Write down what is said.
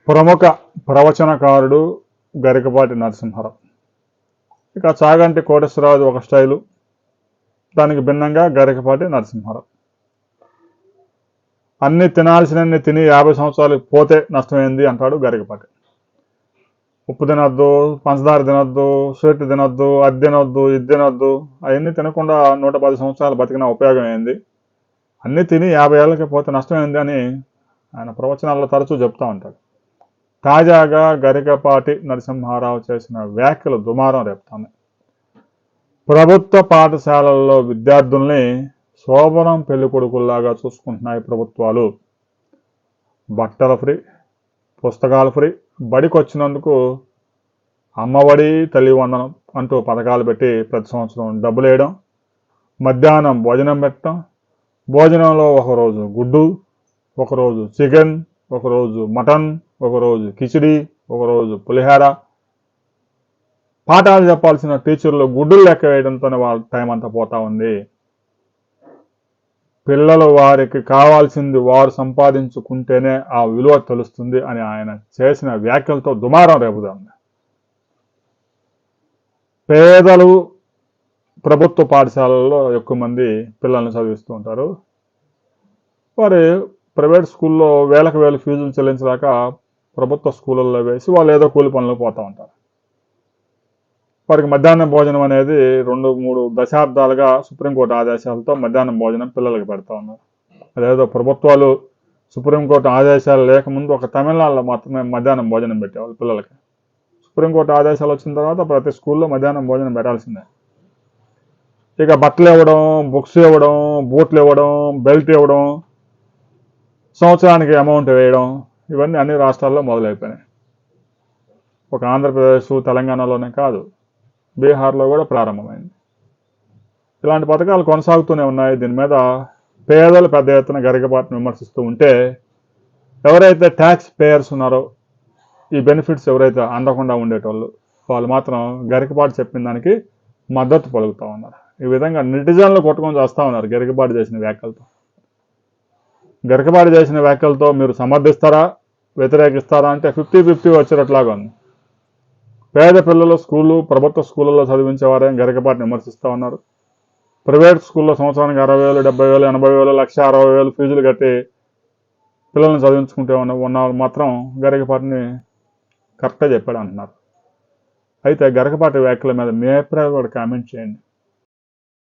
ప్రముఖ ప్రవచనకారుడు గరికపాటి నరసింహారావు. ఇక చాగంటి కోటేశ్వరరావు ఒక స్టైలు, దానికి భిన్నంగా గరికపాటి నరసింహారావు. అన్ని తినాల్సినన్ని తిని 50 సంవత్సరాలకు పోతే నష్టమైంది అంటాడు గరికపాటి. ఉప్పు తినొద్దు, పంచదార తినొద్దు, స్వీట్ తినొద్దు, అది తినొద్దు, ఇది తినొద్దు, అవన్నీ తినకుండా 110 సంవత్సరాలు బతికిన ఉపయోగం ఏంది, అన్నీ తిని 50 ఏళ్ళకి పోతే నష్టమైంది అని ఆయన ప్రవచనాల్లో తరచూ చెప్తూ ఉంటాడు. తాజాగా గరికపాటి నరసింహారావు చేసిన వ్యాఖ్యలు దుమారం రేపుతున్నాయి. ప్రభుత్వ పాఠశాలల్లో విద్యార్థుల్ని శోభనం పెళ్లి కొడుకుల్లాగా చూసుకుంటున్నాయి ప్రభుత్వాలు. బట్టల ఫ్రీ, పుస్తకాలు ఫ్రీ, బడికి వచ్చినందుకు అమ్మఒడి, తల్లి వందనం అంటూ పథకాలు పెట్టి ప్రతి సంవత్సరం డబ్బులు వేయడం, మధ్యాహ్నం భోజనం పెట్టడం, భోజనంలో ఒకరోజు గుడ్డు, ఒకరోజు చికెన్, ఒకరోజు మటన్, ఒకరోజు కిచిడి, ఒకరోజు పులిహార. పాఠాలు చెప్పాల్సిన టీచర్లు గుడ్డులు లెక్క వేయడంతోనే వాళ్ళ టైం అంతా పోతా ఉంది. పిల్లలు వారికి కావాల్సింది వారు సంపాదించుకుంటేనే ఆ విలువ తెలుస్తుంది అని ఆయన చేసిన వ్యాఖ్యలతో దుమారం రేపుతుంది. పేదలు ప్రభుత్వ పాఠశాలల్లో ఎక్కువ మంది పిల్లల్ని చదివిస్తూ ఉంటారు. వారు ప్రైవేట్ స్కూల్లో వేలకు వేలు ఫీజులు చెల్లించలేక ప్రభుత్వ స్కూళ్ళల్లో వేసి వాళ్ళు ఏదో కూలి పనులకు పోతూ ఉంటారు. వారికి మధ్యాహ్నం భోజనం అనేది 2-3 దశాబ్దాలుగా సుప్రీంకోర్టు ఆదేశాలతో మధ్యాహ్నం భోజనం పిల్లలకి పెడతా ఉన్నారు. అదేదో ప్రభుత్వాలు సుప్రీంకోర్టు ఆదేశాలు లేకముందు ఒక తమిళనాడులో మాత్రమే మధ్యాహ్నం భోజనం పెట్టేవాళ్ళు పిల్లలకి. సుప్రీంకోర్టు ఆదేశాలు వచ్చిన తర్వాత ప్రతి స్కూల్లో మధ్యాహ్నం భోజనం పెట్టాల్సిందే. ఇక బట్టలు ఇవ్వడం, బుక్స్ ఇవ్వడం, బూట్లు ఇవ్వడం, బెల్ట్ ఇవ్వడం, సంవత్సరానికి అమౌంట్ వేయడం, ఇవన్నీ అన్ని రాష్ట్రాల్లో మొదలైపోయినాయి. ఒక ఆంధ్రప్రదేశ్, తెలంగాణలోనే కాదు, బీహార్లో కూడా ప్రారంభమైంది. ఇలాంటి పథకాలు కొనసాగుతూనే ఉన్నాయి. దీని మీద పేదలు పెద్ద ఎత్తున గరికపాటిని విమర్శిస్తూ ఉంటే, ఎవరైతే ట్యాక్స్ పేయర్స్ ఉన్నారో, ఈ బెనిఫిట్స్ ఎవరైతే అందకుండా ఉండేటోళ్ళు, వాళ్ళు మాత్రం గరికపాటి చెప్పిన దానికి మద్దతు పలుకుతూ ఉన్నారు. ఈ విధంగా నెటిజన్లు కొట్టుకొని చేస్తూ ఉన్నారు గరికపాటి చేసిన వ్యాఖ్యలతో. గరికపాటి చేసిన వ్యాఖ్యలతో మీరు సమర్థిస్తారా, వ్యతిరేకిస్తారా అంటే 50-50 వచ్చేటట్లాగా ఉంది. పేద పిల్లలు స్కూళ్ళు, ప్రభుత్వ స్కూళ్ళలో చదివించేవారే గరికపాటిని విమర్శిస్తూ ఉన్నారు. ప్రైవేట్ స్కూల్లో సంవత్సరానికి 60,000, 70,000, 80,000, 1,60,000 ఫీజులు కట్టి పిల్లల్ని చదివించుకుంటే ఉన్నవాళ్ళు మాత్రం గరికపాటిని కరెక్ట్గా చెప్పాడు అంటున్నారు. అయితే గరికపాటి వ్యాఖ్యల మీద మీ అభిప్రాయాలు కూడా కామెంట్ చేయండి.